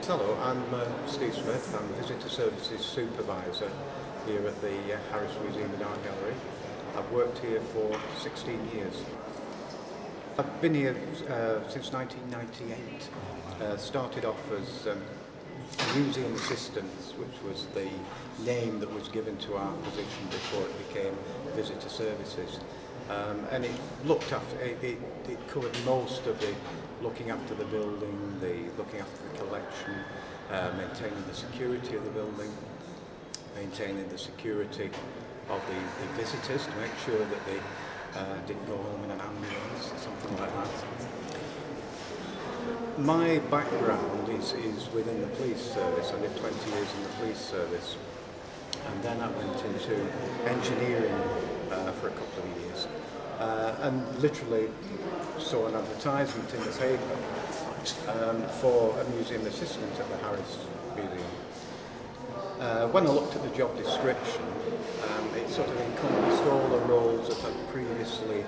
Hello, I'm Steve Smith. I'm Visitor Services Supervisor here at the Harris Museum and Art Gallery. I've worked here for 16 years. I've been here since 1998. Started off as museum assistants, which was the name that was given to our position before it became Visitor Services. And it looked after, it covered most of the looking after the building, looking after the collection, maintaining the security of the building, maintaining the security of the visitors to make sure that they didn't go home in an ambulance or something like that. My background is within the police service. I did 20 years in the police service, and then I went into engineering for a couple of years, and literally saw an advertisement in the paper for a museum assistant at the Harris Museum. When I looked at the job description, it sort of encompassed all the roles that I'd previously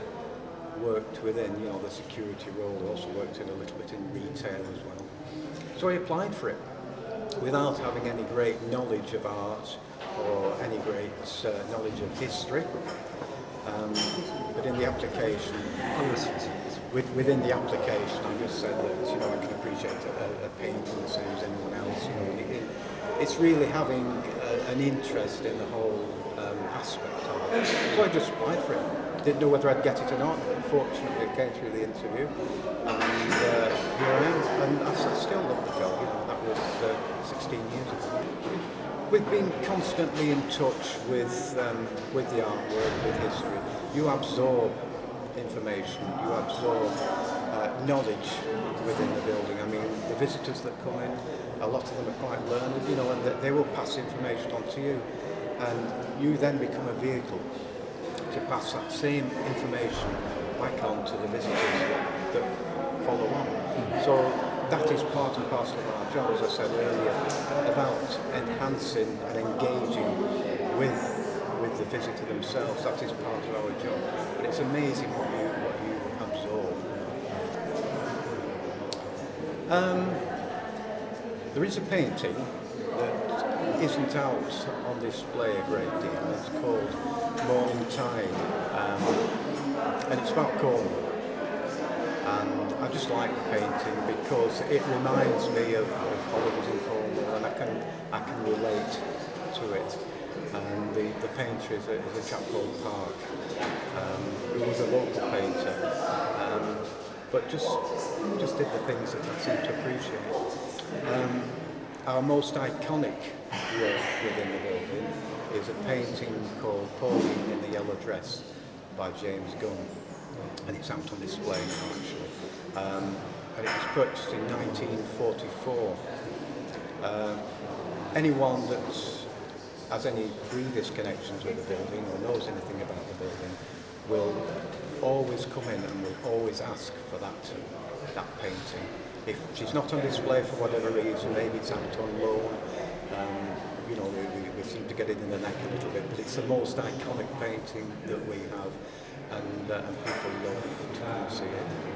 worked within, you know, the security role. I also worked in a little bit in retail as well. So I applied for it without having any great knowledge of art or any great knowledge of history. But in the application, within the application, I just said that, you know, I can appreciate a painting the same as anyone else. You know, it's really having an interest in the whole aspect of it. So I just applied for it. Didn't know whether I'd get it or not, but fortunately it came through the interview, and here I am. And I still love the job. You know, that was 16 years ago. We've been constantly in touch with the artwork, with history. You absorb information, you absorb knowledge within the building. I mean, the visitors that come in, a lot of them are quite learned, you know, and they will pass information on to you. And you then become a vehicle to pass that same information back on to the visitors that follow on. So that is part and parcel of our job, as I said earlier, about enhancing and engaging with the visitor themselves. That is part of our job. But it's amazing what you absorb. There is a painting that isn't out on display a great deal. It's called Morning Tide, and it's about Cornwall. And I just like the painting because it reminds me of holidays in Cornwall, and I can relate to it. And the painter is a chap called Park, who was a local painter, but just did the things that I seem to appreciate. Our most iconic work within the building is a painting called Pauline in the Yellow Dress by James Gunn, and it's out on display now actually. And it was purchased in 1944. Anyone that has any previous connections with the building or knows anything about the building will always come in and will always ask for that painting. If she's not on display for whatever reason, maybe it's out on loan, you know, we seem to get it in the neck a little bit, but it's the most iconic painting that we have, and people love to come and see it.